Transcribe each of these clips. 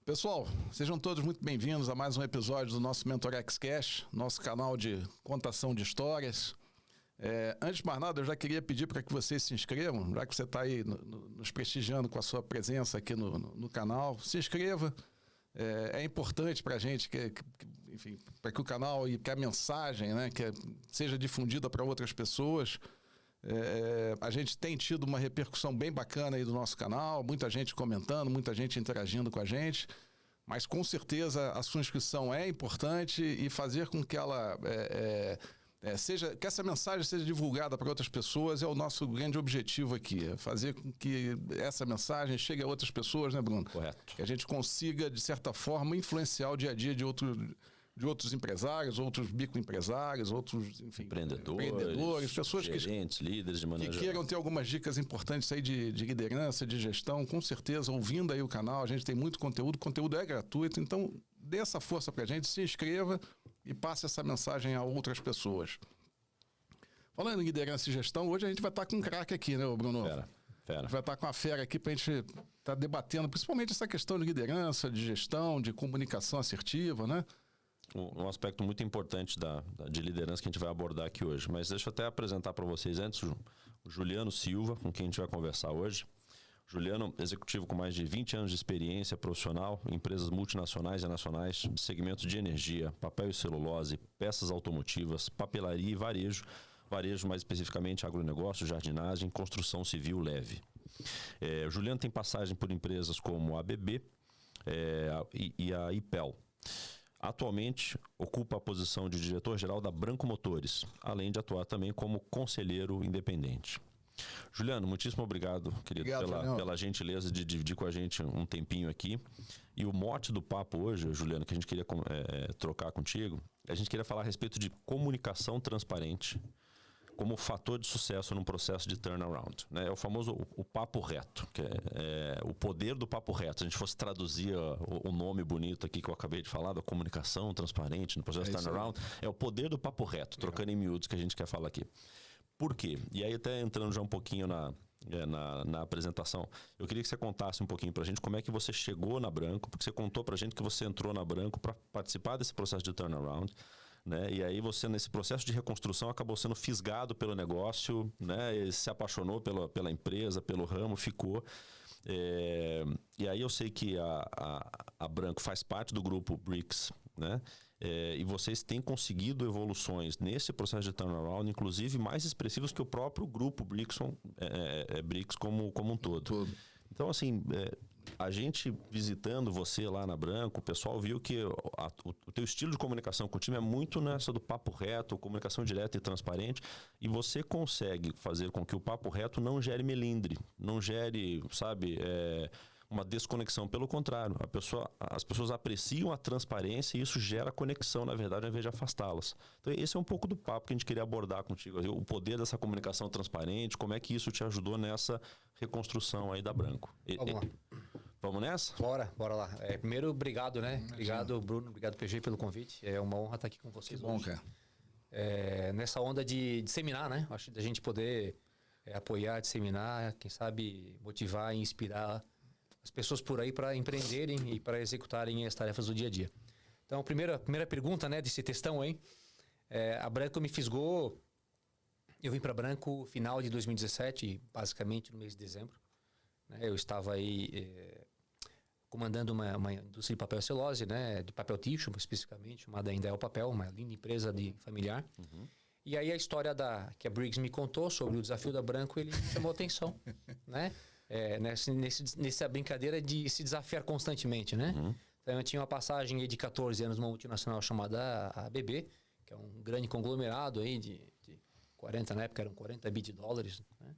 Pessoal, sejam todos muito bem-vindos a mais um episódio do nosso MentorX Cash, nosso canal de contação de histórias. Antes de mais nada, eu já queria pedir para que vocês se inscrevam, já que você está aí nos prestigiando com a sua presença aqui no canal. Se inscreva, é importante para a gente, enfim, para que o canal e que a mensagem, né, seja difundida para outras pessoas. A gente tem tido uma repercussão bem bacana aí do nosso canal, muita gente comentando, muita gente interagindo com a gente, mas com certeza a sua inscrição é importante e fazer com que ela que essa mensagem seja divulgada para outras pessoas é o nosso grande objetivo aqui, fazer com que essa mensagem chegue a outras pessoas, né, Bruno? Correto. Que a gente consiga, de certa forma, influenciar o dia a dia de outros empresários, outros bicoempresários, outros, enfim, empreendedores, pessoas gerentes, líderes de maneira que queiram ter algumas dicas importantes aí de liderança, de gestão. Com certeza, ouvindo aí o canal, a gente tem muito conteúdo, o conteúdo é gratuito, então dê essa força pra gente, se inscreva e passe essa mensagem a outras pessoas. Falando em liderança e gestão, hoje a gente vai estar com um craque aqui, né, Bruno? Fera. A gente vai estar com a fera aqui para a gente estar debatendo, principalmente essa questão de liderança, de gestão, de comunicação assertiva, né? Um aspecto muito importante de liderança que a gente vai abordar aqui hoje. Mas deixa eu até apresentar para vocês antes o Juliano Silva, com quem a gente vai conversar hoje. Juliano, executivo com mais de 20 anos de experiência profissional em empresas multinacionais e nacionais, segmentos de energia, papel e celulose, peças automotivas, papelaria e varejo. Varejo, mais especificamente, agronegócio, jardinagem, construção civil leve. Juliano tem passagem por empresas como a ABB e a IPEL. Atualmente, ocupa a posição de diretor-geral da Branco Motores, além de atuar também como conselheiro independente. Juliano, muitíssimo obrigado, querido, pela gentileza de dividir com a gente um tempinho aqui. E o mote do papo hoje, Juliano, que a gente queria trocar contigo, a gente queria falar a respeito de comunicação transparente como fator de sucesso num processo de turnaround, né? É o famoso o papo reto, que é o poder do papo reto. Se a gente fosse traduzir o nome bonito aqui que eu acabei de falar, da comunicação transparente no processo de turnaround, é o poder do papo reto, trocando em miúdos que a gente quer falar aqui. Por quê? E aí até entrando já um pouquinho na apresentação, eu queria que você contasse um pouquinho pra gente como é que você chegou na Branco, porque você contou pra gente que você entrou na Branco para participar desse processo de turnaround, né? E aí você, nesse processo de reconstrução, acabou sendo fisgado pelo negócio, né? E se apaixonou pela empresa, pelo ramo, ficou. E aí eu sei que a Branco faz parte do grupo BRICS, né? E vocês têm conseguido evoluções nesse processo de turnaround, inclusive mais expressivos que o próprio grupo BRICS como um todo. Então, assim, a gente visitando você lá na Branco, o pessoal viu que o teu estilo de comunicação com o time é muito nessa do papo reto, comunicação direta e transparente, e você consegue fazer com que o papo reto não gere melindre, não gere, sabe, uma desconexão. Pelo contrário, as pessoas apreciam a transparência e isso gera conexão, na verdade, ao invés de afastá-las. Então, esse é um pouco do papo que a gente queria abordar contigo. O poder dessa comunicação transparente, como é que isso te ajudou nessa reconstrução aí da Branco. Vamos lá. Vamos nessa? Bora lá. Primeiro, obrigado, né? Obrigado, Bruno. Obrigado, PG, pelo convite. É uma honra estar aqui com vocês hoje. Bom, cara. Nessa onda de disseminar, né? Acho que a gente poder apoiar, disseminar, quem sabe motivar e inspirar as pessoas por aí para empreenderem e para executarem as tarefas do dia a dia. Então, a primeira pergunta, né, desse textão aí, a Branco me fisgou. Eu vim para Branco final de 2017, basicamente no mês de dezembro. Né, eu estava aí comandando uma indústria de papel e celulose, né, de papel tissue especificamente, chamada ainda é o Papel, uma linda empresa de familiar. Uhum. E aí a história que a Briggs me contou sobre o desafio da Branco, ele chamou atenção, né? Nessa brincadeira de se desafiar constantemente, né? Uhum. Então eu tinha uma passagem aí de 14 anos numa multinacional chamada ABB, que é um grande conglomerado aí de 40, na época eram 40 bi de dólares, né?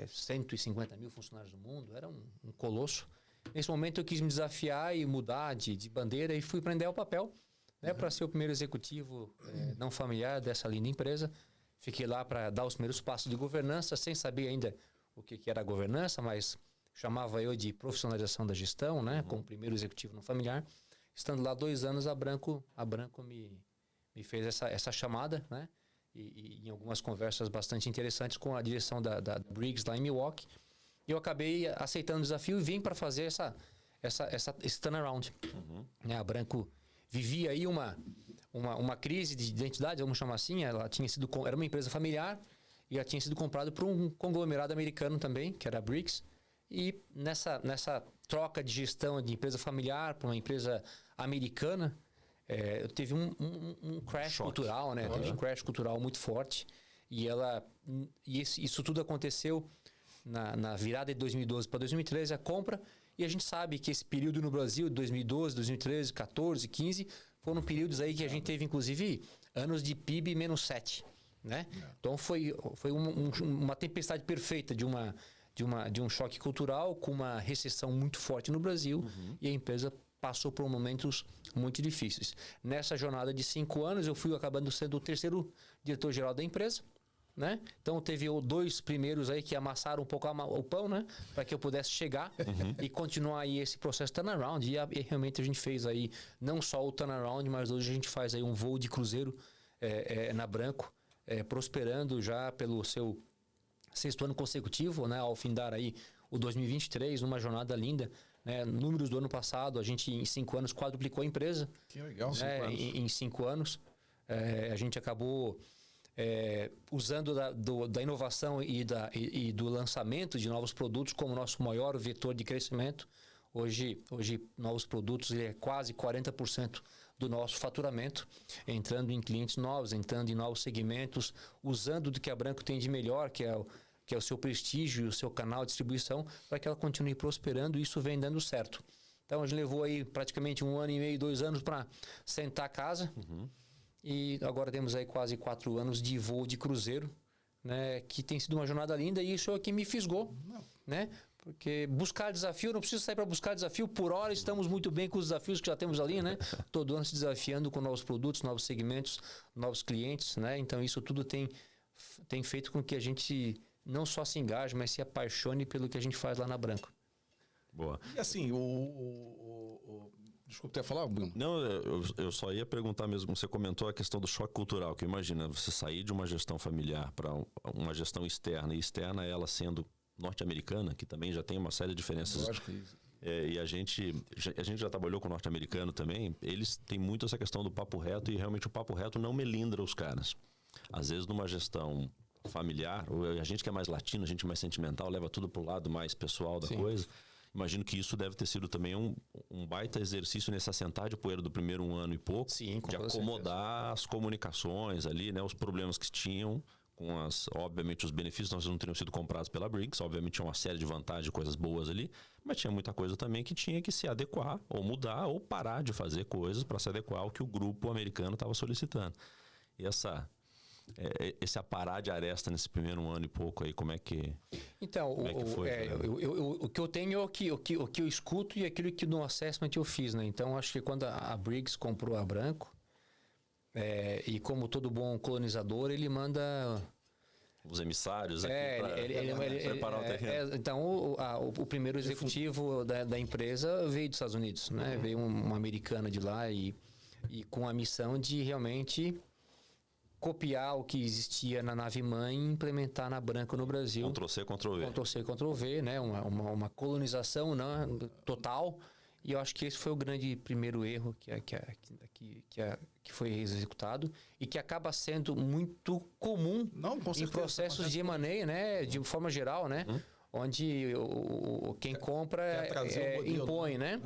150 mil funcionários no mundo, era um colosso. Nesse momento eu quis me desafiar e mudar de bandeira e fui prender o papel, né, para ser o primeiro executivo não familiar dessa linda empresa. Fiquei lá para dar os primeiros passos de governança, sem saber ainda o que era a governança, mas chamava eu de profissionalização da gestão, né, como primeiro executivo não familiar. Estando lá 2 anos, a Branco me fez essa chamada, né, e em algumas conversas bastante interessantes com a direção da Briggs lá em Milwaukee. Eu acabei aceitando o desafio e vim para fazer esse turnaround. Né? A Branco vivia aí uma crise de identidade, vamos chamar assim. Ela era uma empresa familiar e ela tinha sido comprada por um conglomerado americano também, que era a Briggs. E nessa troca de gestão de empresa familiar para uma empresa americana, teve um crash cultural, né? Teve um crash cultural muito forte. E isso tudo aconteceu na virada de 2012 para 2013, a compra. E a gente sabe que esse período no Brasil, de 2012, 2013, 14, 15, foram períodos aí que a gente teve, inclusive, anos de PIB menos 7. Né? Então foi uma tempestade perfeita de um choque cultural com uma recessão muito forte no Brasil, e a empresa passou por momentos muito difíceis. Nessa jornada de 5 anos, eu fui acabando sendo o terceiro diretor-geral da empresa. Né? Então teve 2 primeiros aí que amassaram um pouco o pão, né? Para que eu pudesse chegar e continuar aí esse processo turnaround. E realmente a gente fez aí não só o turnaround, mas hoje a gente faz aí um voo de cruzeiro na Branco, prosperando já pelo seu 6º ano consecutivo, né? Ao findar aí o 2023, numa jornada linda. Né? Números do ano passado, a gente em 5 anos quadruplicou a empresa. Que legal, 5 anos. Em 5 anos. A gente acabou usando da inovação e do lançamento de novos produtos como nosso maior vetor de crescimento. Hoje novos produtos é quase 40% do nosso faturamento, entrando em clientes novos, entrando em novos segmentos, usando do que a Branco tem de melhor, que é o seu prestígio e o seu canal de distribuição, para que ela continue prosperando, e isso vem dando certo. Então a gente levou aí praticamente 1 ano e meio, 2 anos para sentar a casa. E agora temos aí quase 4 anos de voo de cruzeiro, né? Que tem sido uma jornada linda, e isso é o que me fisgou, né? Porque buscar desafio, não precisa sair para buscar desafio. Por hora estamos muito bem com os desafios que já temos ali, né? Todo ano se desafiando com novos produtos, novos segmentos, novos clientes, né? Então isso tudo tem feito com que a gente não só se engaje, mas se apaixone pelo que a gente faz lá na Branco. Boa. E assim, desculpa, ter falar, Bruno? Não, eu só ia perguntar mesmo. Você comentou a questão do choque cultural, que imagina você sair de uma gestão familiar para uma gestão externa, e externa ela sendo norte-americana, que também já tem uma série de diferenças. Lógico isso. E a gente já trabalhou com o norte-americano também. Eles têm muito essa questão do papo reto, e realmente o papo reto não melindra os caras. Às vezes numa gestão familiar, a gente que é mais latino, a gente mais sentimental, leva tudo pro lado mais pessoal da coisa. Imagino que isso deve ter sido também um baita exercício nesse assentar de poeira do primeiro 1 ano e pouco, de acomodar as comunicações ali, né, os problemas que tinham, obviamente os benefícios não teriam sido comprados pela Briggs, obviamente tinha uma série de vantagens, coisas boas ali, mas tinha muita coisa também que tinha que se adequar, ou mudar, ou parar de fazer coisas para se adequar ao que o grupo americano estava solicitando. E esse aparar de aresta nesse primeiro 1 ano e pouco aí, como é que foi? O que eu tenho é o que eu escuto e aquilo que no assessment eu fiz, né? Então acho que quando a Briggs comprou a Branco, e como todo bom colonizador, ele manda os emissários aqui para preparar o terreno. Então o primeiro executivo da empresa veio dos Estados Unidos, né? Veio uma americana de lá e com a missão de realmente copiar o que existia na nave-mãe e implementar na Branco no Brasil. Ctrl-C, Ctrl-V. Ctrl-C, Ctrl-V, né? Uma colonização total. E eu acho que esse foi o grande primeiro erro que foi executado e que acaba sendo muito comum em processos de M&A, né? De forma geral, né? Onde quem compra impõe, né?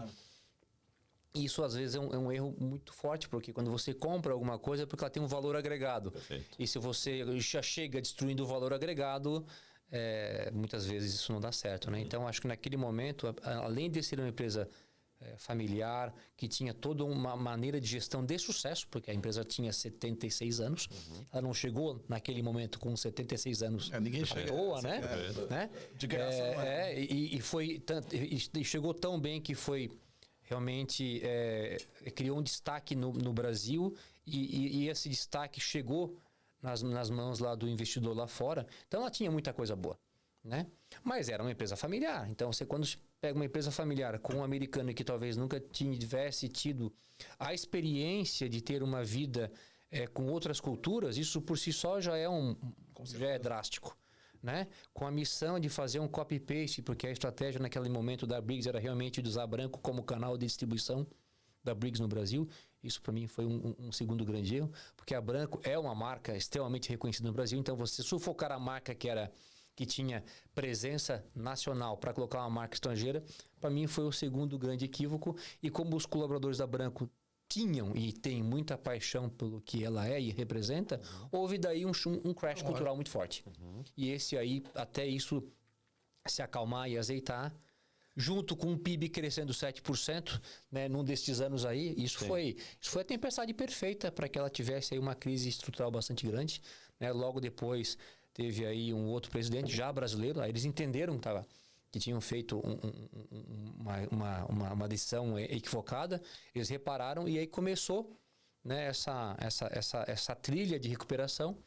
Isso às vezes é um erro muito forte, porque quando você compra alguma coisa é porque ela tem um valor agregado. Perfeito. E se você já chega destruindo o valor agregado, muitas vezes isso não dá certo, né? Então acho que naquele momento, além de ser uma empresa familiar, que tinha toda uma maneira de gestão de sucesso, porque a empresa tinha 76 anos, ela não chegou naquele momento com 76 anos ninguém chega à toa, né? De graça não é. E chegou tão bem que foi realmente criou um destaque no Brasil e esse destaque chegou nas mãos lá do investidor lá fora. Então ela tinha muita coisa boa, né? Mas era uma empresa familiar. Então você quando pega uma empresa familiar com um americano que talvez nunca tivesse tido a experiência de ter uma vida com outras culturas, isso por si só já é drástico, né? Com a missão de fazer um copy-paste, porque a estratégia naquele momento da Briggs era realmente de usar branco como canal de distribuição da Briggs no Brasil. Isso para mim foi um segundo grande erro, porque a Branco é uma marca extremamente reconhecida no Brasil, então você sufocar a marca que tinha presença nacional para colocar uma marca estrangeira, para mim foi o segundo grande equívoco. E como os colaboradores da Branco tinham e têm muita paixão pelo que ela é e representa, houve daí um crash cultural muito forte. E esse aí, até isso se acalmar e azeitar, junto com o PIB crescendo 7%, né, num destes anos aí, isso foi a tempestade perfeita para que ela tivesse aí uma crise estrutural bastante grande, né? Logo depois teve aí um outro presidente já brasileiro, aí eles entenderam que tinham feito uma decisão equivocada, eles repararam e aí começou, né, essa trilha de recuperação,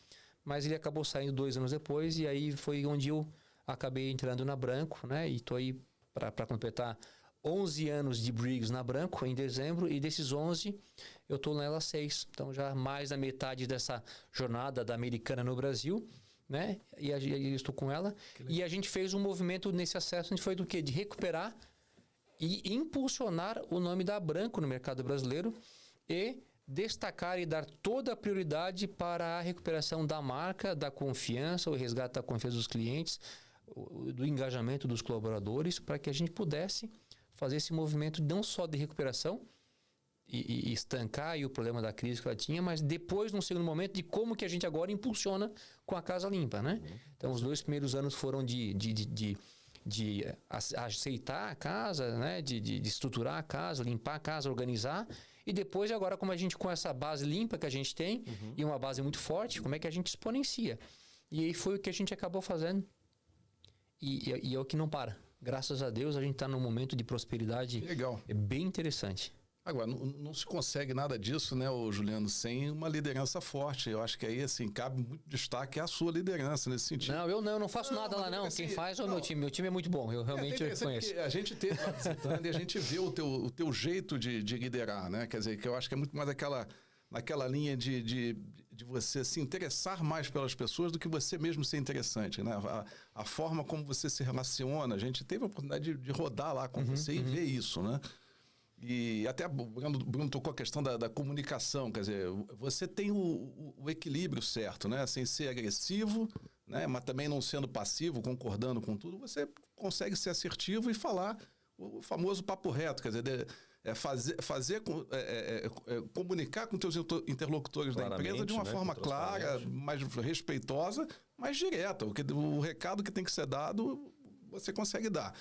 mas ele acabou saindo 2 anos depois e aí foi onde eu acabei entrando na Branco, né, e estou aí para completar 11 anos de Briggs na Branco em dezembro, e desses 11 eu estou nela 6, então já mais da metade dessa jornada da Americana no Brasil, né? E eu estou com ela. E a gente fez um movimento nesse acesso, a gente foi do quê? De recuperar e impulsionar o nome da Branco no mercado brasileiro e destacar e dar toda a prioridade para a recuperação da marca, da confiança, o resgate da confiança dos clientes, do engajamento dos colaboradores, para que a gente pudesse fazer esse movimento não só de recuperação e estancar aí o problema da crise que ela tinha, mas depois, num segundo momento, de como que a gente agora impulsiona com a casa limpa, né? Então, os 2 primeiros anos foram de aceitar a casa, né? De estruturar a casa, limpar a casa, organizar. E depois, agora, como a gente, com essa base limpa que a gente tem, e uma base muito forte, como é que a gente exponencia? E aí foi o que a gente acabou fazendo. E é o que não para. Graças a Deus, a gente está num momento de prosperidade bem interessante. Agora, não se consegue nada disso, né, Juliano, sem uma liderança forte. Eu acho que aí, assim, cabe muito destaque à sua liderança nesse sentido. Não, eu não faço nada lá, não. Quem faz é o meu time. Meu time é muito bom, eu realmente conheço. A gente teve lá visitando e a gente vê o teu jeito de liderar, né? Quer dizer, que eu acho que é muito mais naquela linha de você se interessar mais pelas pessoas do que você mesmo ser interessante, né? A forma como você se relaciona, a gente teve a oportunidade de rodar lá com você e ver isso, né? E até o Bruno tocou a questão da comunicação, quer dizer, você tem o equilíbrio certo, né? Sem ser agressivo, né? Mas também não sendo passivo, concordando com tudo, você consegue ser assertivo e falar o famoso papo reto, quer dizer, comunicar com teus interlocutores da empresa de uma forma clara, mais respeitosa, mais direta. O recado que tem que ser dado, você consegue dar.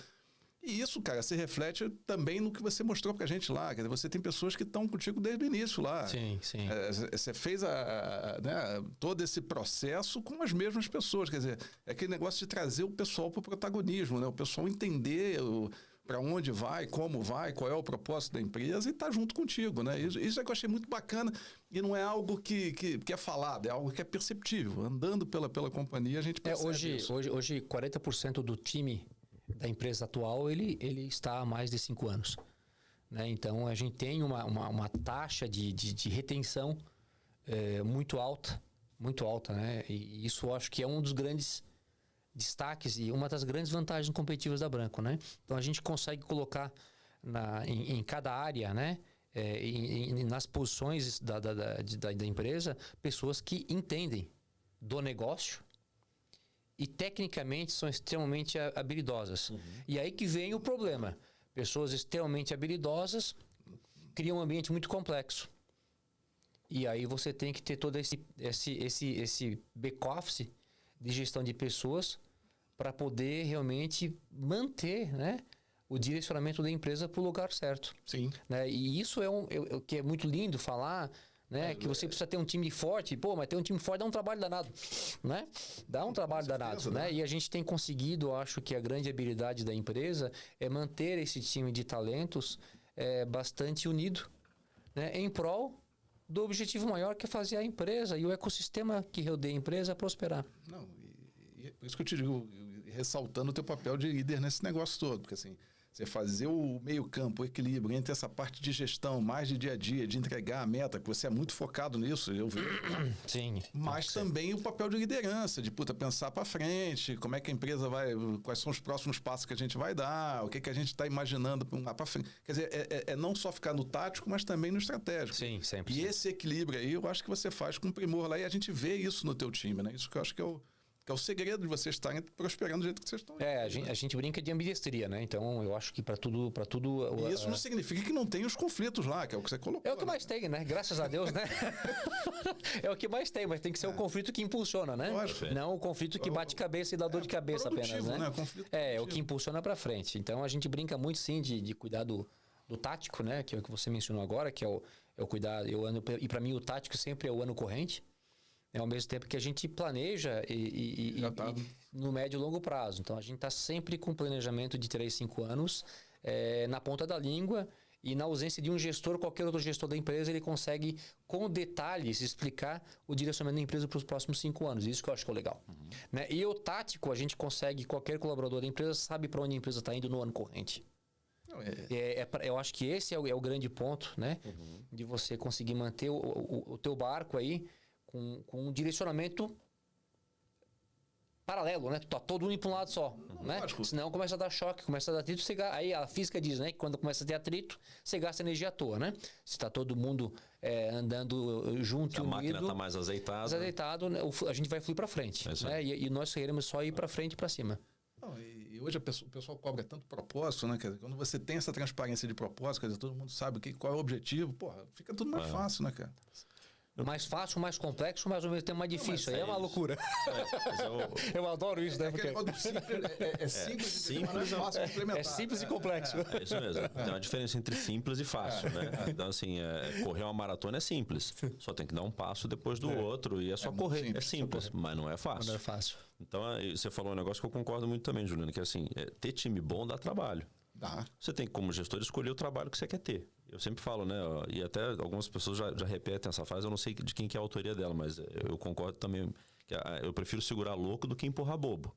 E isso, cara, se reflete também no que você mostrou pra gente lá. Quer dizer, você tem pessoas que estão contigo desde o início lá. Sim, sim. Você fez né, todo esse processo com as mesmas pessoas. Quer dizer, é aquele negócio de trazer o pessoal pro protagonismo, né? O pessoal entender para onde vai, como vai, qual é o propósito da empresa e tá junto contigo, né? Isso é que eu achei muito bacana e não é algo que é falado, é algo que é perceptível. Andando pela companhia, a gente percebe isso. Hoje 40% do time da empresa atual, ele está há mais de 5 anos. Né? Então, a gente tem uma taxa de retenção muito alta, né? E isso eu acho que é um dos grandes destaques e uma das grandes vantagens competitivas da Branco, né? Então, a gente consegue colocar em cada área, né? Nas posições da empresa, pessoas que entendem do negócio e tecnicamente são extremamente habilidosas. E aí que vem o problema. Pessoas extremamente habilidosas criam um ambiente muito complexo. E aí você tem que ter todo esse back-office de gestão de pessoas para poder realmente manter, né, o direcionamento da empresa para o lugar certo. Sim. Né? E isso é o que é muito lindo falar, né? Que você precisa ter um time forte. Pô, mas ter um time forte dá um trabalho danado, né? Dá um trabalho danado, né? E a gente tem conseguido, acho que a grande habilidade da empresa é manter esse time de talentos bastante unido, né? Em prol do objetivo maior, que é fazer a empresa e o ecossistema que rodeia a empresa prosperar. Não, e por isso que eu te digo, ressaltando o teu papel de líder nesse negócio todo, porque assim, Você fazer o meio-campo, o equilíbrio entre essa parte de gestão, mais de dia a dia, de entregar a meta, que você é muito focado nisso, eu vejo. Sim. Mas também o papel de liderança, de pensar para frente, como é que a empresa vai, quais são os próximos passos que a gente vai dar, o que, que a gente está imaginando para frente. Quer dizer, é não só ficar no tático, mas também no estratégico. Sim, sempre. E esse equilíbrio aí, eu acho que você faz com primor lá e a gente vê isso no teu time, né? Isso que eu acho que é o segredo de vocês estarem prosperando do jeito que vocês estão. A gente brinca de ambidestria, né? Então, eu acho que para tudo... E isso não significa que não tem os conflitos lá, que é o que você colocou. É o que mais tem, né? Graças a Deus, né? É o que mais tem, mas tem que ser o conflito que impulsiona, né? Lógico. Não o conflito que bate cabeça e dá dor de cabeça apenas, né? Conflito é o que impulsiona para frente. Então, a gente brinca muito, sim, de cuidar do tático, né? Que é o que você mencionou agora, que é o cuidar... E para mim, o tático sempre é o ano corrente. Ao mesmo tempo que a gente planeja e no médio e longo prazo. Então, a gente está sempre com planejamento de 3, 5 anos na ponta da língua, e na ausência de um gestor, qualquer outro gestor da empresa, ele consegue, com detalhes, explicar o direcionamento da empresa para os próximos 5 anos. Isso que eu acho que é legal. Né? E o tático, a gente consegue, qualquer colaborador da empresa sabe para onde a empresa está indo no ano corrente. Eu acho que esse é o grande ponto, né? De você conseguir manter o teu barco aí com um direcionamento paralelo, né? Tá todo mundo para um lado só, né? Senão começa a dar choque, começa a dar atrito. Aí a física diz, né? Que quando começa a ter atrito, você gasta energia à toa, né? Se tá todo mundo andando junto, se a unido, máquina tá mais azeitada, né? A gente vai fluir para frente, né? E nós queremos só ir para frente e para cima. Não, e hoje o pessoal cobra tanto propósito, né? Quer dizer, quando você tem essa transparência de propósito, quer dizer, todo mundo sabe qual é o objetivo, porra, fica tudo mais fácil, né, cara? Mais fácil, mais complexo, mas ao mesmo tempo mais difícil. Aí é uma loucura. Eu adoro isso, né? Porque simples, fácil de implementar. É simples e complexo. É isso mesmo. Tem uma diferença entre simples e fácil, né? Então, assim, correr uma maratona é simples. Só tem que dar um passo depois do outro e é só correr. É simples, mas não é fácil. Não é fácil. Então, você falou um negócio que eu concordo muito também, Juliano, que assim, ter time bom dá trabalho. Você tem que, como gestor, escolher o trabalho que você quer ter. Eu sempre falo, né? E até algumas pessoas já repetem essa frase, eu não sei de quem que é a autoria dela, mas eu concordo também que eu prefiro segurar louco do que empurrar bobo.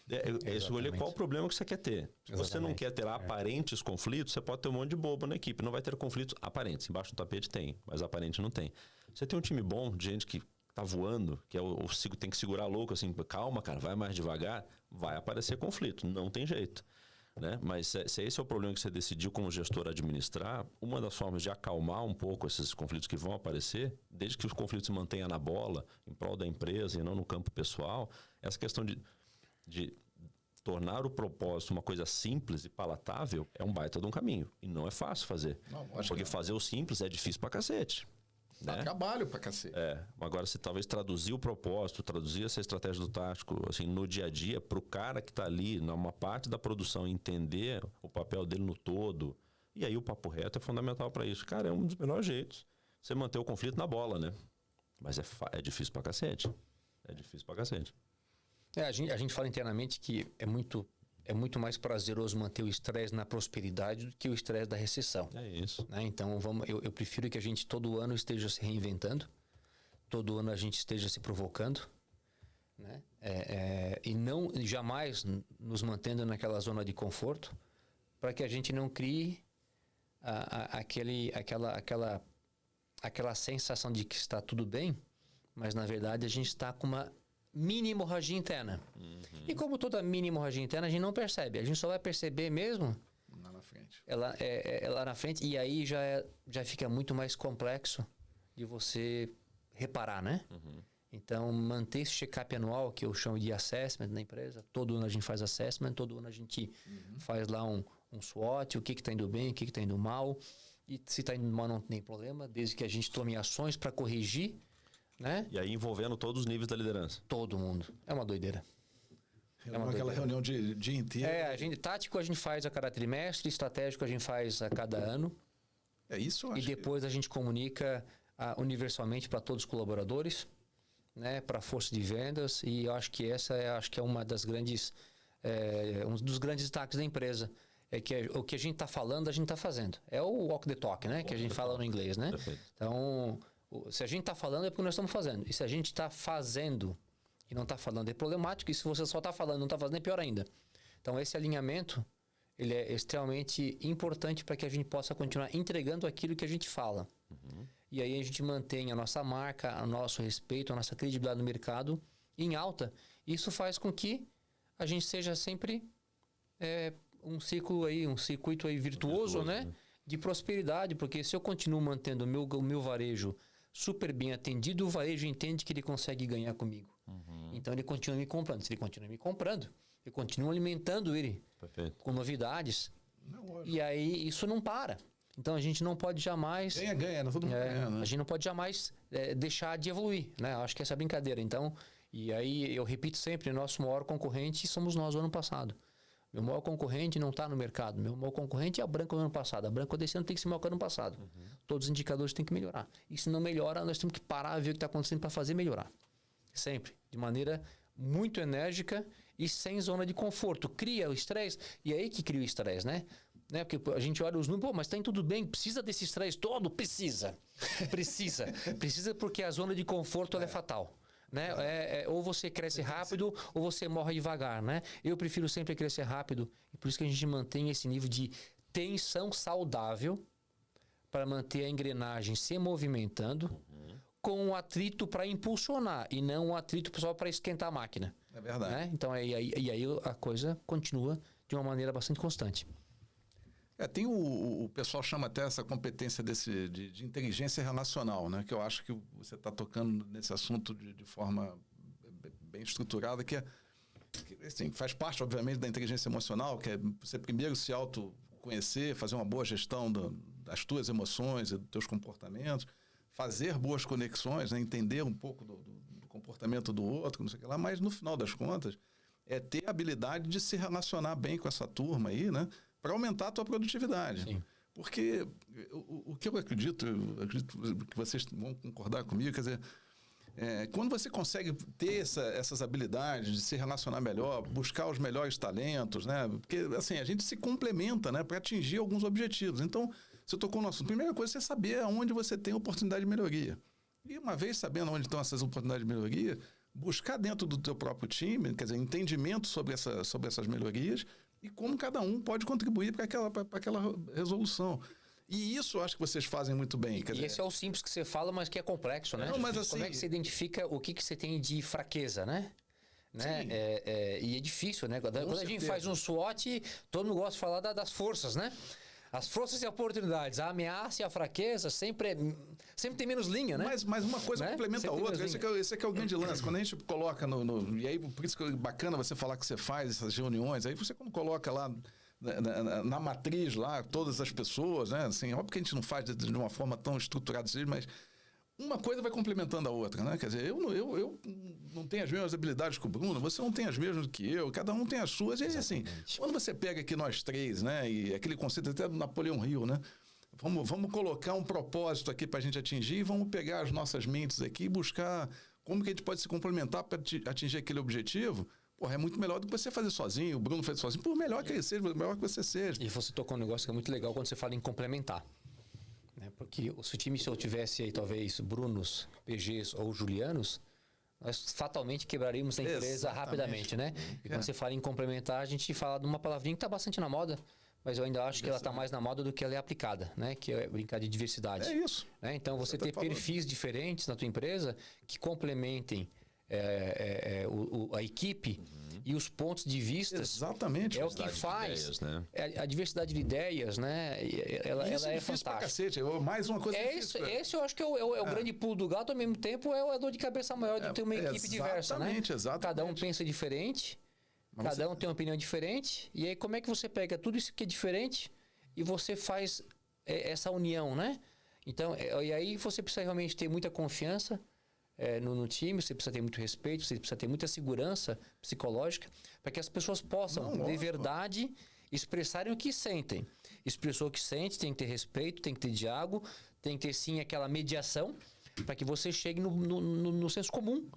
É escolher qual o problema que você quer ter. Se você não quer ter aparentes conflitos, você pode ter um monte de bobo na equipe. Não vai ter conflitos aparentes. Embaixo do tapete tem, mas aparente não tem. Você tem um time bom, de gente que tá voando, que tem que segurar louco, assim, calma, cara, vai mais devagar, vai aparecer conflito. Não tem jeito. Né? Mas se esse é o problema que você decidiu como gestor administrar, uma das formas de acalmar um pouco esses conflitos que vão aparecer, desde que os conflitos se mantenham na bola, em prol da empresa e não no campo pessoal, essa questão de tornar o propósito uma coisa simples e palatável é um baita de um caminho. E não é fácil fazer. Porque fazer o simples é difícil pra cacete. Dá trabalho pra cacete. Agora, se talvez traduzir o propósito, traduzir essa estratégia do tático, assim, no dia a dia, pro cara que tá ali, numa parte da produção, entender o papel dele no todo, e aí o papo reto é fundamental para isso. Cara, é um dos melhores jeitos. Você manter o conflito na bola, né? Mas é difícil pra cacete. É difícil pra cacete. A gente fala internamente que é muito mais prazeroso manter o estresse na prosperidade do que o estresse da recessão. É isso. Né? Então, eu prefiro que a gente todo ano esteja se reinventando, todo ano a gente esteja se provocando, né? E não jamais nos mantendo naquela zona de conforto, para que a gente não crie aquela sensação de que está tudo bem, mas na verdade a gente está com uma mini hemorragia interna. E como toda mini hemorragia interna, a gente não percebe. A gente só vai perceber mesmo lá na frente. Lá na frente, e aí já fica muito mais complexo de você reparar, né? Então, manter esse check-up anual, que eu chamo de assessment na empresa. Todo ano a gente faz assessment, todo ano a gente faz lá um SWOT, o que está indo bem, o que está indo mal. E se está indo mal não tem problema, desde que a gente tome ações para corrigir, né? E aí envolvendo todos os níveis da liderança. Todo mundo. É uma doideira. Aquela reunião de dia inteiro. Tático a gente faz a cada trimestre, estratégico a gente faz a cada ano. Isso eu acho. E depois a gente comunica universalmente para todos os colaboradores, né? Para a força de vendas. E eu acho que essa é uma das grandes... um dos grandes destaques da empresa. É que o que a gente está falando, a gente está fazendo. É o walk the talk, né? Que a gente fala no inglês, né? Perfeito. Então, se a gente está falando é porque nós estamos fazendo. E se a gente está fazendo e não está falando é problemático. E se você só está falando e não está fazendo é pior ainda. Então, esse alinhamento ele é extremamente importante para que a gente possa continuar entregando aquilo que a gente fala. E aí a gente mantém a nossa marca, o nosso respeito, a nossa credibilidade no mercado em alta. Isso faz com que a gente seja sempre um circuito aí virtuoso, né? De prosperidade, porque se eu continuo mantendo o meu varejo super bem atendido, o varejo entende que ele consegue ganhar comigo. Então ele continua me comprando. Se ele continua me comprando, eu continuo alimentando ele com novidades. E aí isso não para. Então a gente não pode jamais... Ganha, todo mundo ganha, né? A gente não pode jamais deixar de evoluir, né? Eu acho que essa é a brincadeira. Então, e aí eu repito sempre, nosso maior concorrente somos nós no ano passado. Meu maior concorrente não está no mercado. Meu maior concorrente é a Branco do ano passado. A Branco desse ano tem que ser maior que o ano passado. Todos os indicadores têm que melhorar. E se não melhora, nós temos que parar e ver o que está acontecendo para fazer melhorar. Sempre. De maneira muito enérgica e sem zona de conforto. Cria o estresse. E é aí que cria o estresse, né? Porque a gente olha os números, mas está tudo bem, precisa desse estresse todo? Precisa. Precisa porque a zona de conforto ela é fatal. Né? Ou você cresce rápido ou você morre devagar, né? Eu prefiro sempre crescer rápido e por isso que a gente mantém esse nível de tensão saudável para manter a engrenagem se movimentando com um atrito para impulsionar e não um atrito só para esquentar a máquina. É verdade. Né? Então aí a coisa continua de uma maneira bastante constante. Tem o pessoal chama até essa competência de inteligência relacional, né? Que eu acho que você está tocando nesse assunto de forma bem estruturada, que assim, faz parte, obviamente, da inteligência emocional, que é você primeiro se autoconhecer, fazer uma boa gestão das tuas emoções e dos teus comportamentos, fazer boas conexões, né? Entender um pouco do comportamento do outro, não sei o que lá, mas no final das contas, é ter a habilidade de se relacionar bem com essa turma aí, né? Para aumentar a tua produtividade. Sim. Porque o que eu acredito que vocês vão concordar comigo, quer dizer, quando você consegue ter essas habilidades de se relacionar melhor, buscar os melhores talentos, né? Porque assim, a gente se complementa, né? Para atingir alguns objetivos. Então, você tocou no assunto. A primeira coisa é você saber aonde você tem oportunidade de melhoria. E uma vez sabendo onde estão essas oportunidades de melhoria, buscar dentro do teu próprio time, quer dizer, entendimento sobre essas melhorias e como cada um pode contribuir para aquela resolução. E isso eu acho que vocês fazem muito bem. Quer dizer, esse é o simples que você fala, mas que é complexo, né? Não, mas assim, como é que você identifica o que você tem de fraqueza, né? E é difícil, né? Quando a gente faz um SWOT, todo mundo gosta de falar das forças, né? As forças e oportunidades, a ameaça e a fraqueza sempre tem menos linha, né? Mas uma coisa complementa a outra. Esse é o grande lance. Quando a gente coloca e aí, por isso que é bacana você falar que você faz essas reuniões, aí você quando coloca lá na matriz lá, todas as pessoas, né? Assim, óbvio que a gente não faz de uma forma tão estruturada assim, mas uma coisa vai complementando a outra, né? Quer dizer, eu não tenho as mesmas habilidades que o Bruno, você não tem as mesmas que eu, cada um tem as suas. E aí, assim, quando você pega aqui nós três, né? E aquele conceito até do Napoleão Hill, né? Vamos colocar um propósito aqui para a gente atingir e vamos pegar as nossas mentes aqui e buscar como que a gente pode se complementar para atingir aquele objetivo. Porra, é muito melhor do que você fazer sozinho, o Bruno faz sozinho. Por melhor que ele seja, melhor que você seja. E você tocou um negócio que é muito legal quando você fala em complementar. Porque se o time, se eu tivesse aí talvez Brunos, PGs ou Julianos, nós fatalmente quebraríamos a empresa rapidamente, né? E quando você fala em complementar, a gente fala de uma palavrinha que está bastante na moda, mas eu ainda acho que ela está mais na moda do que ela é aplicada, né? Que é brincar de diversidade. É isso. Né? Então, você ter perfis diferentes na tua empresa que complementem a equipe e os pontos de vista. Exatamente. É o que faz. Ideias, né? A diversidade de ideias, né? Ela é difícil pra cacete. Mais uma coisa difícil. Esse eu acho que é o grande pulo do gato, ao mesmo tempo é a dor de cabeça maior de ter uma equipe diversa, né? Exatamente. Cada um pensa diferente, cada um tem uma opinião diferente, e aí como é que você pega tudo isso que é diferente e você faz essa união, né? Então, e aí você precisa realmente ter muita confiança no time, você precisa ter muito respeito, você precisa ter muita segurança psicológica para que as pessoas possam, de verdade, expressarem o que sentem. Expressou o que sente, tem que ter respeito, tem que ter diálogo, tem que ter, sim, aquela mediação para que você chegue no senso comum.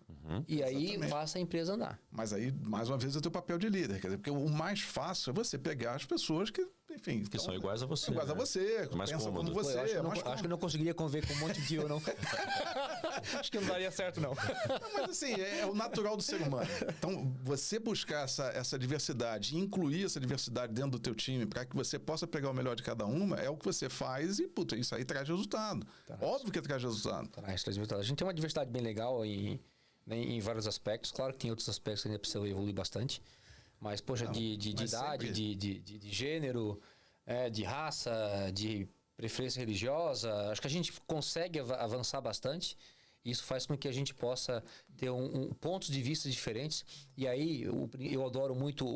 E aí faça a empresa andar. Mas aí, mais uma vez, é o teu papel de líder. Quer dizer, porque o mais fácil é você pegar as pessoas que enfim. Que são iguais a você. Iguais a você, mais pensa cômodo. como você. Acho que eu não conseguiria conviver com um monte de eu, não. Acho que não daria certo, não. Não, mas assim, é o natural do ser humano. Então, você buscar essa diversidade, incluir essa diversidade dentro do teu time, para que você possa pegar o melhor de cada uma, é o que você faz e, puta, isso aí traz resultado. Óbvio que traz resultado. Traz resultado. A gente tem uma diversidade bem legal em vários aspectos. Claro que tem outros aspectos que ainda precisa evoluir bastante. Mas, poxa, de idade, de gênero, de raça, de preferência religiosa, acho que a gente consegue avançar bastante. Isso faz com que a gente possa ter pontos de vista diferentes. E aí, eu adoro muito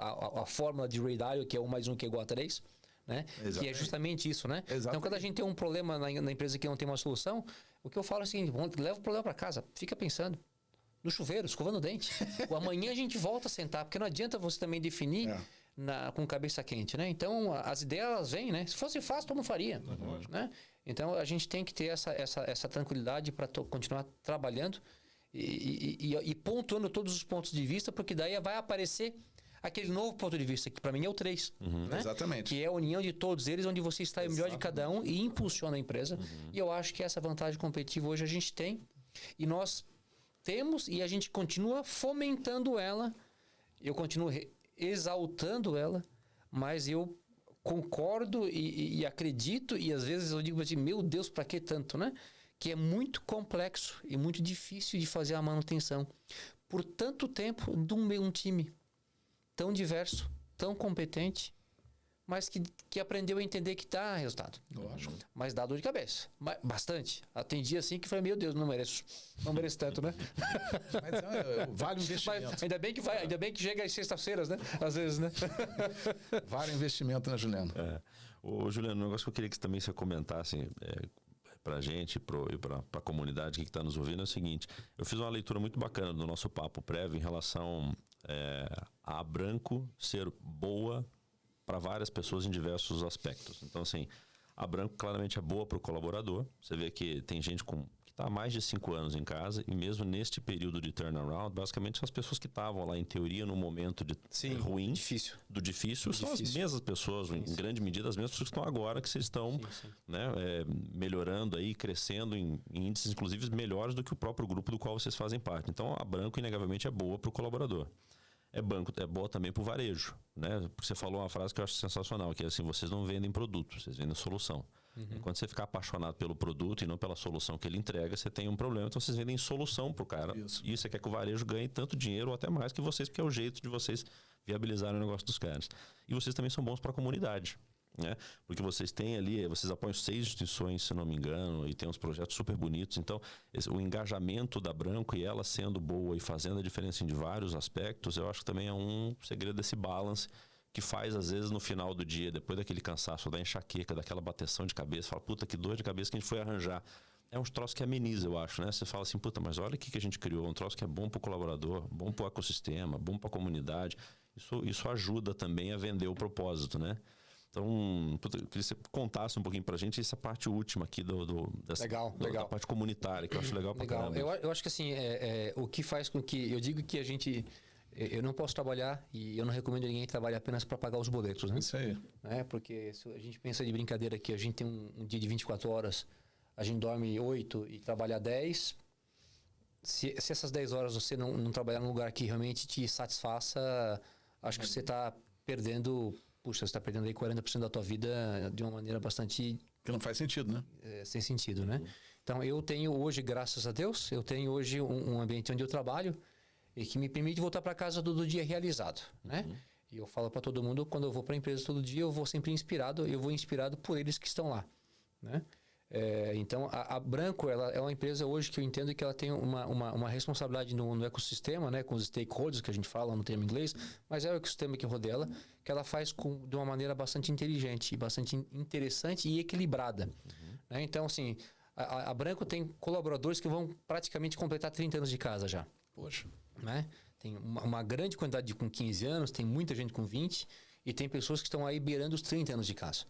a fórmula de Ray Dalio, que é 1 mais 1 que é igual a 3. Né? Que é justamente isso, né? Exatamente. Então, quando a gente tem um problema na empresa que não tem uma solução, o que eu falo é o seguinte: leva o problema para casa, fica pensando. No chuveiro, escovando o dente. Amanhã a gente volta a sentar, porque não adianta você também definir com cabeça quente, né? Então, as ideias, elas vêm, né? Se fosse fácil, todo mundo faria. Né? Então, a gente tem que ter essa tranquilidade para continuar trabalhando e pontuando todos os pontos de vista, porque daí vai aparecer aquele novo ponto de vista, que para mim é o 3. Né? Exatamente. Que é a união de todos eles, onde você está o melhor de cada um e impulsiona a empresa. E eu acho que essa vantagem competitiva hoje a gente tem. E nós temos e a gente continua fomentando ela, eu continuo exaltando ela, mas eu concordo e acredito, e às vezes eu digo assim, meu Deus, para que tanto, né? Que é muito complexo e muito difícil de fazer a manutenção por tanto tempo de um time tão diverso, tão competente, mas que aprendeu a entender que dá resultado. Lógico. Mas dá dor de cabeça. Bastante. Tem dia assim que eu falei, meu Deus, não mereço tanto, né? Mas vale o investimento. Mas ainda bem que chega às sextas-feiras, né? Às vezes, né? Vale o investimento, né, Juliano? Ô, Juliano, um negócio que eu queria que também você comentasse pra gente e pra comunidade que está nos ouvindo é o seguinte: eu fiz uma leitura muito bacana do nosso papo prévio em relação a Abranco ser boa para várias pessoas em diversos aspectos. Então, assim, a Abranco claramente é boa para o colaborador. Você vê que tem gente que está há mais de 5 anos em casa e mesmo neste período de turnaround, basicamente são as pessoas que estavam lá, em teoria, no momento ruim, difícil, são as mesmas pessoas, em grande medida, as mesmas pessoas que estão agora, que vocês estão melhorando aí, crescendo em índices, inclusive, melhores do que o próprio grupo do qual vocês fazem parte. Então, a Abranco, inegavelmente, é boa para o colaborador. É boa também para o varejo, né? Porque você falou uma frase que eu acho sensacional, que é assim: vocês não vendem produto, vocês vendem solução. E quando você ficar apaixonado pelo produto e não pela solução que ele entrega, você tem um problema. Então vocês vendem solução para o cara. E você quer que o varejo ganhe tanto dinheiro ou até mais que vocês, porque é o jeito de vocês viabilizarem o negócio dos caras. E vocês também são bons para a comunidade, né? Porque vocês têm ali, vocês apoiam 6 instituições, se não me engano, e tem uns projetos super bonitos. Então, o engajamento da Abranco e ela sendo boa e fazendo a diferença em vários aspectos, eu acho que também é um segredo desse balance que faz, às vezes, no final do dia, depois daquele cansaço, da enxaqueca, daquela bateção de cabeça, fala, puta, que dor de cabeça que a gente foi arranjar. É um troço que ameniza, eu acho, né? Você fala assim, puta, mas olha o que a gente criou, um troço que é bom pro colaborador, bom pro ecossistema, bom pra comunidade. Isso ajuda também a vender o propósito, né? Então, eu queria que você contasse um pouquinho pra gente essa parte última aqui dessa legal. Da parte comunitária, que eu acho legal pra caramba. Eu acho que assim, o que faz com que... Eu digo que a gente... Eu não posso trabalhar e eu não recomendo ninguém trabalhar apenas para pagar os boletos, né? Isso aí. Porque se a gente pensa de brincadeira aqui, a gente tem um dia de 24 horas, a gente dorme 8 e trabalha 10. Se essas 10 horas você não trabalhar num lugar que realmente te satisfaça, acho que você está perdendo... Puxa, você está perdendo aí 40% da tua vida de uma maneira bastante... Que não faz sentido, né? Sem sentido, né? Então, eu tenho hoje, graças a Deus, um ambiente onde eu trabalho e que me permite voltar para casa todo dia realizado, né? E eu falo para todo mundo, quando eu vou para a empresa todo dia, eu vou sempre inspirado, eu vou inspirado por eles que estão lá, né? Então, a Abranco, ela é uma empresa hoje que eu entendo que ela tem uma responsabilidade no ecossistema, né, com os stakeholders, que a gente fala no termo inglês, mas é o ecossistema que rodeia ela, que ela faz de uma maneira bastante inteligente, bastante interessante e equilibrada. Né? Então, assim, a Abranco tem colaboradores que vão praticamente completar 30 anos de casa já. Poxa. Né? Tem uma grande quantidade com 15 anos, tem muita gente com 20, e tem pessoas que estão aí beirando os 30 anos de casa.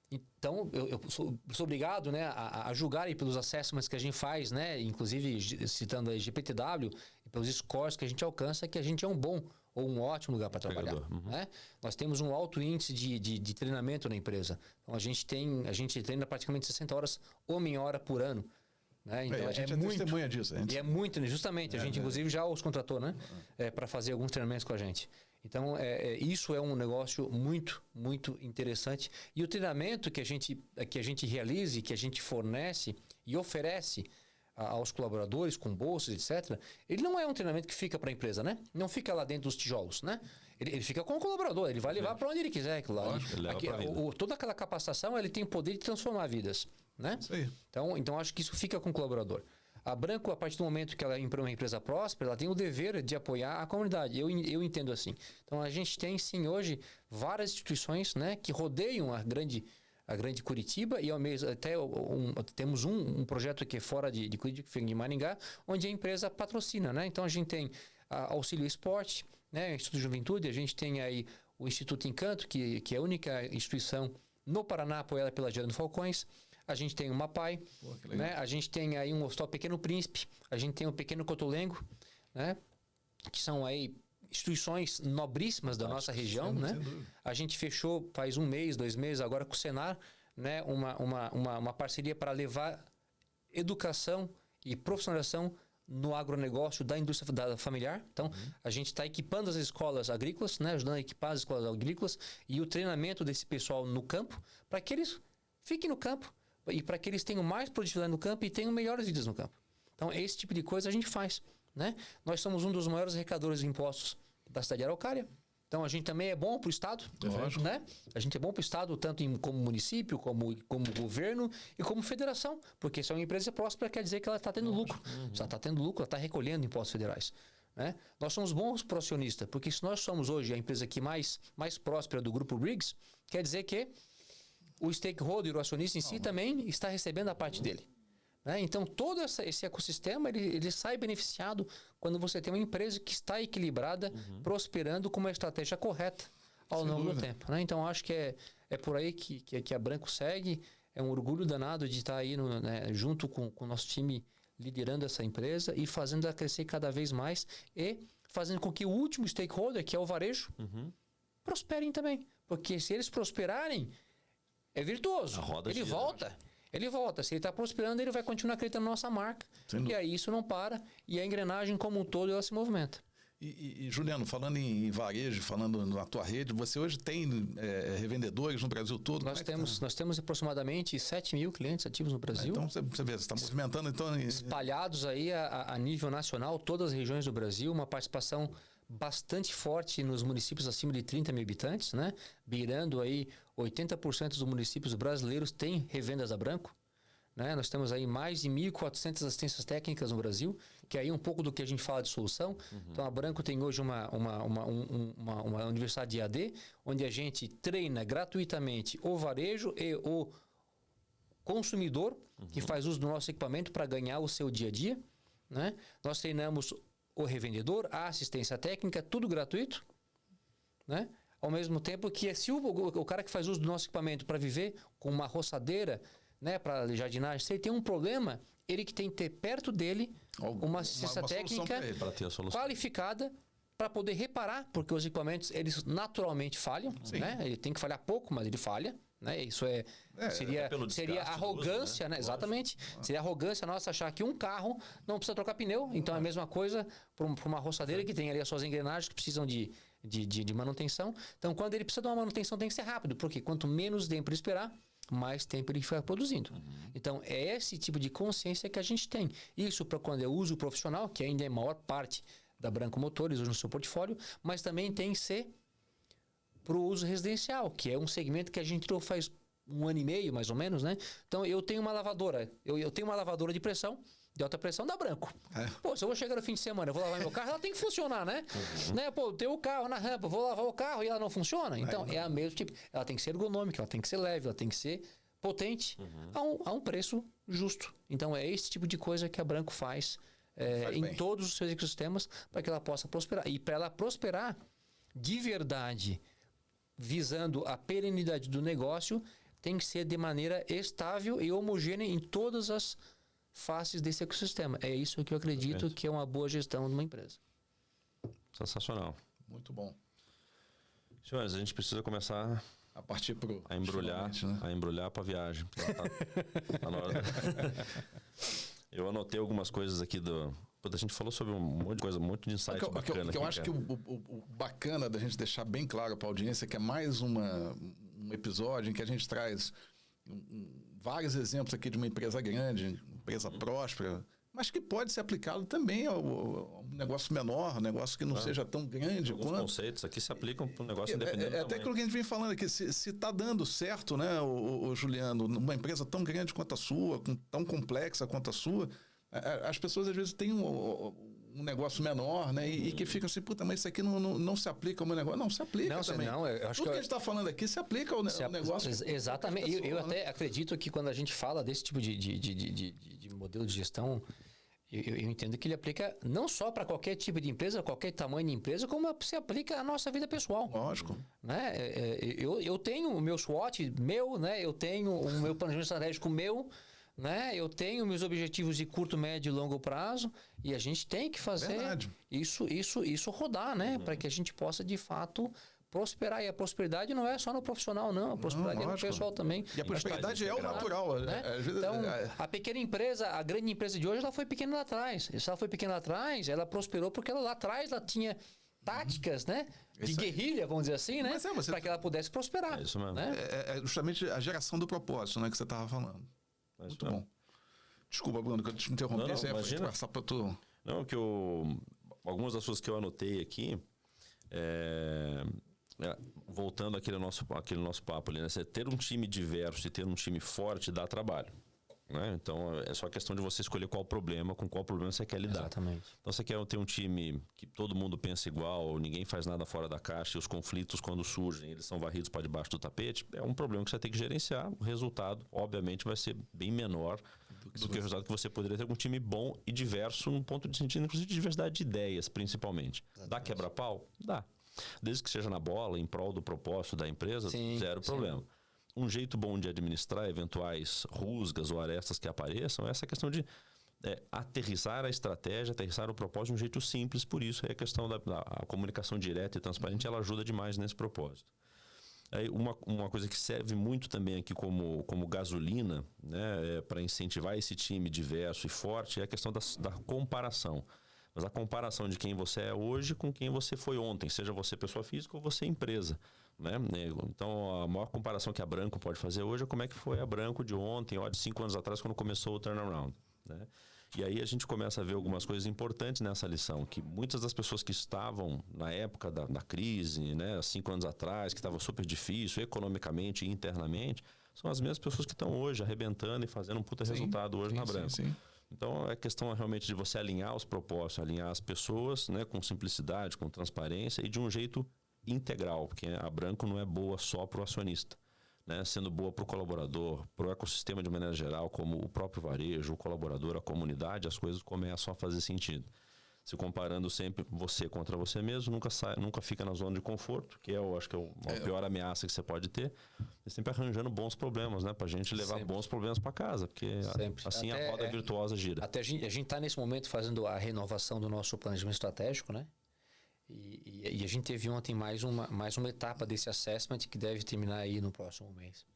Então, eu sou obrigado, né, a julgar aí pelos assessments que a gente faz, né, inclusive citando a GPTW, e pelos scores que a gente alcança, que a gente é um bom ou um ótimo lugar para trabalhar. Né? Nós temos um alto índice de treinamento na empresa. Então, a gente treina praticamente 60 horas, homem-hora por ano. Né? Então, a gente é muito, testemunha disso. E é muito, justamente. A gente, inclusive, já os contratou, né? Para fazer alguns treinamentos com a gente. Então, isso é um negócio muito, muito interessante. E o treinamento que a gente realiza, que a gente fornece e oferece aos colaboradores, com bolsas, etc., ele não é um treinamento que fica para a empresa, né? Não fica lá dentro dos tijolos, né? Ele fica com o colaborador, ele vai levar para onde ele quiser. Toda aquela capacitação, ele tem o poder de transformar vidas, né? Isso aí. Então, acho que isso fica com o colaborador. A Branco, a partir do momento que ela é uma empresa próspera, ela tem o dever de apoiar a comunidade. Eu entendo assim. Então, a gente tem, sim, hoje, várias instituições, né, que rodeiam a grande Curitiba e ao mesmo até temos um projeto aqui fora de Curitiba, que fica em Maringá, onde a empresa patrocina, né? Então, a gente tem a Auxílio Esporte, né, o Instituto de Juventude, a gente tem aí o Instituto Encanto, que é a única instituição no Paraná apoiada pela Gerando Falcões. A gente tem o MAPAI, né? A gente tem aí um Hospital Pequeno Príncipe, a gente tem o Pequeno Cotolengo, né? Que são aí instituições nobríssimas da nossa região, né? A gente fechou faz 1 mês, 2 meses agora com o Senar, né? Uma parceria para levar educação e profissionalização no agronegócio da indústria familiar. Então, a gente está equipando as escolas agrícolas, né? Ajudando a equipar as escolas agrícolas e o treinamento desse pessoal no campo para que eles fiquem no campo e para que eles tenham mais produtividade no campo e tenham melhores vidas no campo. Então, esse tipo de coisa a gente faz, né? Nós somos um dos maiores arrecadadores de impostos da cidade de Araucária. Então, a gente também é bom para o Estado, né? A gente é bom para o Estado, tanto como município, como governo e como federação, porque se é uma empresa próspera, quer dizer que ela está tendo lucro. Se ela está tendo lucro, ela está recolhendo impostos federais. Né? Nós somos bons para o acionista, porque se nós somos hoje a empresa que mais próspera do Grupo Briggs, quer dizer que o stakeholder, o acionista em si, também está recebendo a parte dele. Né? Então, todo esse ecossistema, ele sai beneficiado quando você tem uma empresa que está equilibrada, prosperando com uma estratégia correta ao longo do tempo. Né? Então, acho que é por aí que a Branco segue. É um orgulho danado de estar aí junto com o nosso time, liderando essa empresa e fazendo ela crescer cada vez mais e fazendo com que o último stakeholder, que é o varejo, prosperem também. Porque se eles prosperarem, é virtuoso. Ele volta. Ele volta. Se ele está prosperando, ele vai continuar acreditando na nossa marca. E aí isso não para. E a engrenagem como um todo, ela se movimenta. E Juliano, falando em varejo, falando na tua rede, você hoje tem revendedores no Brasil todo? Nós temos aproximadamente 7 mil clientes ativos no Brasil. Então você vê, você está movimentando. Espalhados aí a nível nacional, todas as regiões do Brasil, uma participação bastante forte nos municípios acima de 30 mil habitantes, né? Beirando aí 80% dos municípios brasileiros têm revendas da Branco. Né? Nós temos aí mais de 1.400 assistências técnicas no Brasil, que é aí um pouco do que a gente fala de solução. Então, a Branco tem hoje uma universidade de EAD, onde a gente treina gratuitamente o varejo e o consumidor, que faz uso do nosso equipamento para ganhar o seu dia a dia. Né? Nós treinamos o revendedor, a assistência técnica, tudo gratuito. Né? Ao mesmo tempo que se o cara que faz uso do nosso equipamento para viver com uma roçadeira, né, para jardinagem, se ele tem um problema, ele que tem que ter perto dele uma assistência técnica qualificada para poder reparar, porque os equipamentos, eles naturalmente falham, né? Ele tem que falhar pouco, mas ele falha. Né? Isso seria arrogância, uso, né? Exatamente. Seria arrogância nossa achar que um carro não precisa trocar pneu. Então é a mesma coisa para uma roçadeira que tem ali as suas engrenagens que precisam de manutenção. Então, quando ele precisa de uma manutenção, tem que ser rápido, porque quanto menos tempo ele esperar, mais tempo ele fica produzindo. Então, é esse tipo de consciência que a gente tem. Isso para quando é uso profissional, que ainda é a maior parte da Branco Motores hoje no seu portfólio, mas também tem que ser para o uso residencial, que é um segmento que a gente entrou faz 1 ano e meio, mais ou menos, né? Então, eu tenho uma lavadora. Eu tenho uma lavadora de pressão, de alta pressão da Branco. Pô, se eu vou chegar no fim de semana, eu vou lavar meu carro, ela tem que funcionar, né? Né? Pô, eu tenho o carro na rampa, vou lavar o carro e ela não funciona. Então, é a mesma tipo. Ela tem que ser ergonômica, ela tem que ser leve, ela tem que ser potente a um preço justo. Então, é esse tipo de coisa que a Branco faz em todos os seus ecossistemas para que ela possa prosperar. E para ela prosperar de verdade, visando a perenidade do negócio, tem que ser de maneira estável e homogênea em todas as faces desse ecossistema. É isso que eu acredito que é uma boa gestão de uma empresa. Sensacional. Muito bom. Senhores, a gente precisa começar A partir pro... a embrulhar, né? a embrulhar para viagem. Tá na hora. Eu anotei algumas coisas aqui a gente falou sobre um monte de coisa, um monte de insight bacana. Eu acho que o bacana da gente deixar bem claro para a audiência é que é mais um episódio em que a gente traz vários exemplos aqui de uma empresa grande, empresa próspera, mas que pode ser aplicado também ao um negócio menor, um negócio que não seja tão grande Alguns quanto... conceitos aqui se aplicam para um negócio independente. Até aquilo que a gente vem falando aqui, se está dando certo, né, o Juliano, uma empresa tão grande quanto a sua, tão complexa quanto a sua, as pessoas às vezes têm um negócio menor, né, e que ficam assim, puta, mas isso aqui não se aplica ao meu negócio. Não, se aplica também. Eu acho Tudo que a gente está falando aqui se aplica ao negócio. Exatamente. Eu até acredito que quando a gente fala desse tipo de modelo de gestão, eu entendo que ele aplica não só para qualquer tipo de empresa, qualquer tamanho de empresa, como se aplica à nossa vida pessoal. Lógico. Né? Eu tenho o meu SWOT meu, né? Eu tenho o meu planejamento estratégico meu, né? Eu tenho meus objetivos de curto, médio e longo prazo, e a gente tem que fazer isso rodar, né? Para que a gente possa, de fato, prosperar. E a prosperidade não é só no profissional, não. A prosperidade é no pessoal também. E a prosperidade é o natural. Né? Então, a pequena empresa, a grande empresa de hoje, ela foi pequena lá atrás. Se ela foi pequena lá atrás, ela prosperou porque lá atrás ela tinha táticas, né? De guerrilha, vamos dizer assim, né? Para que ela pudesse prosperar. É isso mesmo. Né? É justamente a geração do propósito, né, que você estava falando. Muito bom. Desculpa, Bruno, que eu te interrompi. Não, imagina. Passar para tu. Não, algumas das coisas que eu anotei aqui, voltando àquele nosso papo ali, né? Você ter um time diverso e ter um time forte dá trabalho. Né? Então, é só questão de você escolher com qual problema você quer lidar. Exatamente. Então, você quer ter um time que todo mundo pensa igual, ninguém faz nada fora da caixa, e os conflitos, quando surgem, eles são varridos para debaixo do tapete, é um problema que você tem que gerenciar. O resultado, obviamente, vai ser bem menor do que o resultado que você poderia ter com um time bom e diverso, num ponto de sentido, inclusive, de diversidade de ideias, principalmente. Exatamente. Dá quebra-pau? Dá. Desde que seja na bola, em prol do propósito da empresa, zero problema. Um jeito bom de administrar eventuais rusgas ou arestas que apareçam é essa questão de aterrissar a estratégia, aterrissar o propósito de um jeito simples. Por isso, a questão da comunicação direta e transparente, ela ajuda demais nesse propósito. Aí, uma coisa que serve muito também aqui como gasolina, né, para incentivar esse time diverso e forte, é a questão da comparação. Mas a comparação de quem você é hoje com quem você foi ontem, seja você pessoa física ou você empresa. Né? Então, a maior comparação que a Branco pode fazer hoje é como é que foi a Branco de ontem, de 5 anos atrás, quando começou o turnaround. Né? E aí a gente começa a ver algumas coisas importantes nessa lição, que muitas das pessoas que estavam na época da crise, né, 5 anos atrás, que estava super difícil economicamente e internamente, são as mesmas pessoas que estão hoje arrebentando e fazendo um puta resultado hoje na Branco. Sim. Então, é questão realmente de você alinhar os propósitos, alinhar as pessoas, né, com simplicidade, com transparência e de um jeito integral, porque a Branco não é boa só para o acionista, né, sendo boa para o colaborador, para o ecossistema de maneira geral, como o próprio varejo, o colaborador, a comunidade, as coisas começam a fazer sentido. Se comparando sempre você contra você mesmo, nunca fica na zona de conforto, que eu acho que é a pior ameaça que você pode ter. E sempre arranjando bons problemas, né? Pra gente levar bons problemas para casa, porque assim a roda virtuosa gira. Até a gente está nesse momento fazendo a renovação do nosso planejamento estratégico, né? E a gente teve ontem mais uma etapa desse assessment que deve terminar aí no próximo mês.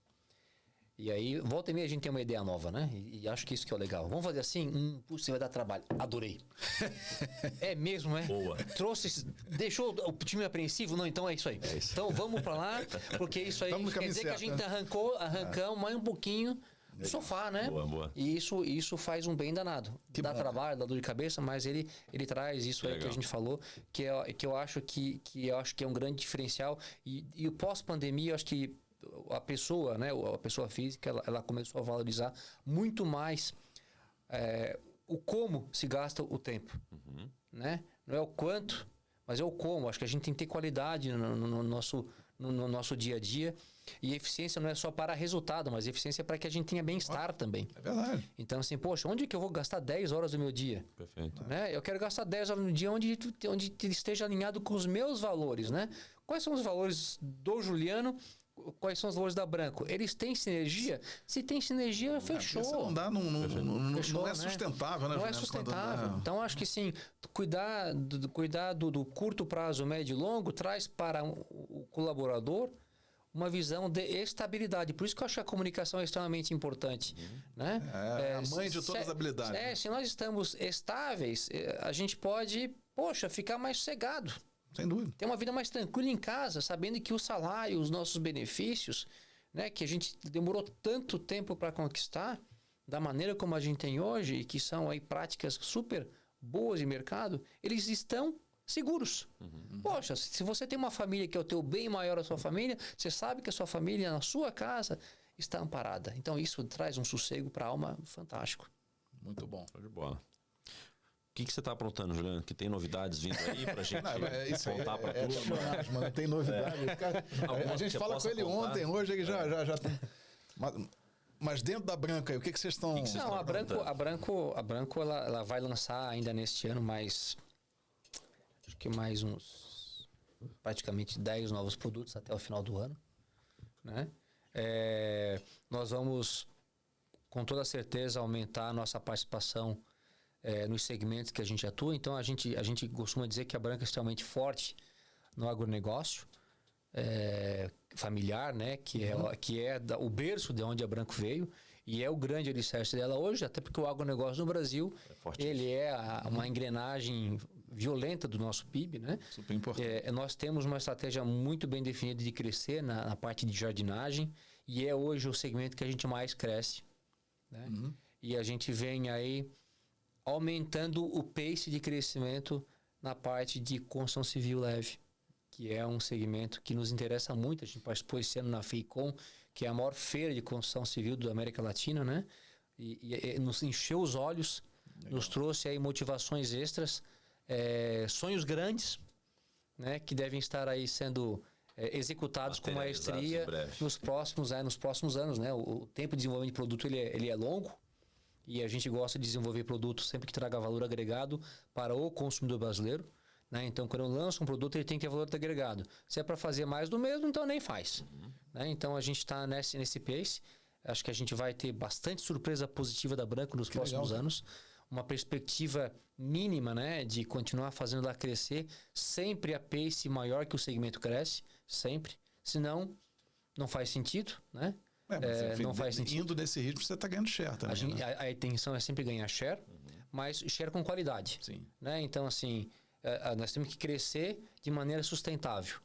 E aí, volta e meia, a gente tem uma ideia nova, né? E acho que isso que é o legal. Vamos fazer assim? Você vai dar trabalho. Adorei. É mesmo, é? Boa. Deixou o time apreensivo? Não, então é isso aí. Então vamos pra lá, porque isso aí quer dizer que a gente arrancamos mais um pouquinho do sofá, né? Boa. E isso faz um bem danado. Dá trabalho, dá dor de cabeça, mas ele traz isso aí que a gente falou, que eu acho que é um grande diferencial. E o pós-pandemia, eu acho que a pessoa, né, a pessoa física, ela começou a valorizar muito mais o como se gasta o tempo. Né? Não é o quanto, mas é o como. Acho que a gente tem que ter qualidade no nosso dia a dia. E eficiência não é só para resultado, mas eficiência é para que a gente tenha bem-estar também. É verdade. Então, assim, poxa, onde que eu vou gastar 10 horas do meu dia? Perfeito. Né? Eu quero gastar 10 horas no dia onde esteja alinhado com os meus valores, né? Quais são os valores do Juliano? Quais são os valores da Branco? Eles têm sinergia? Se tem sinergia, fechou. Isso não dá, Fechou, não é né? sustentável, né? Não é Juliano? sustentável. Então, acho que sim, cuidar do curto prazo, médio e longo, traz para o colaborador uma visão de estabilidade. Por isso que eu acho que a comunicação é extremamente importante. Né? É a mãe de todas as habilidades. Se nós estamos estáveis, a gente pode, ficar mais sossegado. Sem dúvida. Ter uma vida mais tranquila em casa, sabendo que o salário, os nossos benefícios, né, que a gente demorou tanto tempo para conquistar, da maneira como a gente tem hoje, e que são aí práticas super boas de mercado, eles estão seguros. Poxa, se você tem uma família que é o teu bem maior a sua família, você sabe que a sua família na sua casa está amparada. Então isso traz um sossego para a alma fantástico. Muito bom. Show de bola. O que você está aprontando, Juliano? Que tem novidades vindo aí pra gente contar para tudo? Não tem novidade. A gente fala com ele ontem, hoje ele já tem. Mas dentro da Branco aí, o que vocês estão... Não, a Branco ela vai lançar ainda neste ano acho que mais uns praticamente 10 novos produtos até o final do ano, né? Nós vamos com toda certeza aumentar a nossa participação nos segmentos que a gente atua. Então a gente costuma dizer que a Branco é extremamente forte no agronegócio familiar, né? Que é o berço de onde a Branco veio e é o grande alicerce dela hoje, até porque o agronegócio no Brasil ele é uma engrenagem violenta do nosso PIB, né? Super importante. Nós temos uma estratégia muito bem definida de crescer na parte de jardinagem e é hoje o segmento que a gente mais cresce, né? E a gente vem aí aumentando o pace de crescimento na parte de construção civil leve, que é um segmento que nos interessa muito. A gente participou esse ano na FEICOM, que é a maior feira de construção civil da América Latina, né? E nos encheu os olhos, nos trouxe aí motivações extras, sonhos grandes, né? Que devem estar aí sendo executados com maestria nos próximos anos, né? O tempo de desenvolvimento de produto ele é longo. E a gente gosta de desenvolver produtos sempre que traga valor agregado para o consumidor brasileiro, né? Então, quando eu lanço um produto, ele tem que ter valor agregado. Se é para fazer mais do mesmo, então nem faz. Né? Então, a gente está nesse pace. Acho que a gente vai ter bastante surpresa positiva da Branco nos próximos anos. Uma perspectiva mínima, né, de continuar fazendo ela crescer, sempre a pace maior que o segmento cresce, sempre. Senão, não faz sentido, né? Não faz sentido. Indo nesse ritmo, você está ganhando share também. A intenção é sempre ganhar share, mas share com qualidade. Sim. Né? Então, assim, nós temos que crescer de maneira sustentável.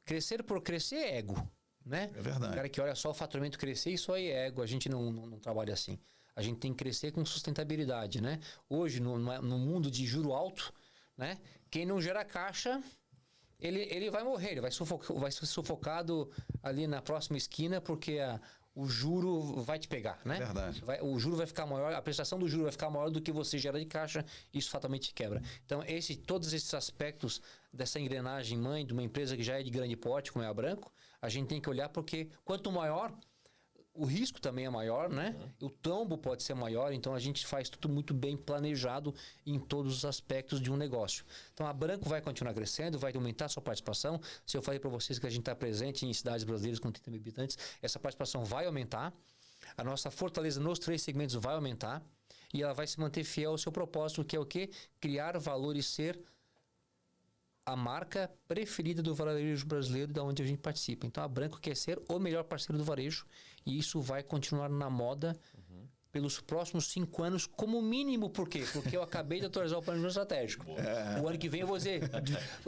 Crescer por crescer é ego, né? É verdade. O cara que olha só o faturamento crescer, isso aí é ego. A gente não trabalha assim. A gente tem que crescer com sustentabilidade, né? Hoje, no mundo de juro alto, né? Quem não gera caixa... Ele vai morrer, ele vai ser sufocado ali na próxima esquina, porque o juro vai te pegar, né? Verdade. O juro vai ficar maior, a prestação do juro vai ficar maior do que você gera de caixa, isso fatalmente quebra. Então, todos esses aspectos dessa engrenagem mãe de uma empresa que já é de grande porte, como é a Branco, a gente tem que olhar, porque quanto maior, o risco também é maior, né? O tombo pode ser maior, então a gente faz tudo muito bem planejado em todos os aspectos de um negócio. Então a Branco vai continuar crescendo, vai aumentar a sua participação. Se eu falei para vocês que a gente está presente em cidades brasileiras com 30 mil habitantes, essa participação vai aumentar. A nossa fortaleza nos 3 segmentos vai aumentar e ela vai se manter fiel ao seu propósito, que é o quê? Criar valor e ser a marca preferida do varejo brasileiro da onde a gente participa. Então a Branco quer ser o melhor parceiro do varejo e isso vai continuar na moda pelos próximos 5 anos, como mínimo. Por quê? Porque eu acabei de atualizar o plano estratégico. O ano que vem eu vou dizer,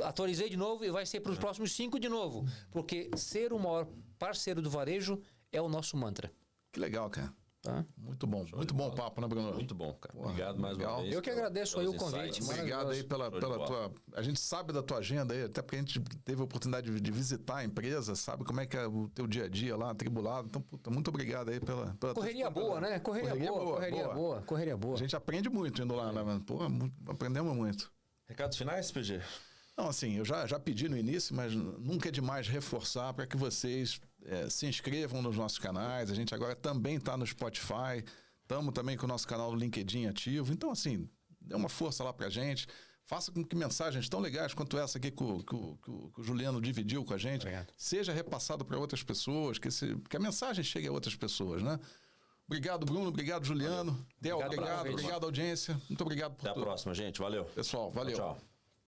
atualizei de novo e vai ser para os próximos 5 de novo. Porque ser o maior parceiro do varejo é o nosso mantra. Que legal, cara. Tá? Muito bom. Muito bom papo, né, Bruno? Muito bom, cara. Obrigado mais uma vez. Eu que agradeço aí o convite. Obrigado aí pela tua... A gente sabe da tua agenda aí, até porque a gente teve a oportunidade de visitar a empresa, sabe como é que é o teu dia a dia lá, atribulado. Então, puta, muito obrigado aí pela correria boa, né? Correria boa. A gente aprende muito indo lá, né, mano? Pô, aprendemos muito. Recados finais, PG? Não, assim, eu já pedi no início, mas nunca é demais reforçar para que vocês se inscrevam nos nossos canais. A gente agora também está no Spotify, estamos também com o nosso canal do LinkedIn ativo. Então, assim, dê uma força lá para a gente. Faça com que mensagens tão legais quanto essa aqui que o Juliano dividiu com a gente seja repassada para outras pessoas, que a mensagem chegue a outras pessoas, né? Obrigado, Bruno. Obrigado, Juliano. Theo, obrigado, audiência. Muito obrigado por tudo. Até a próxima, gente. Valeu. Pessoal, valeu. Tchau.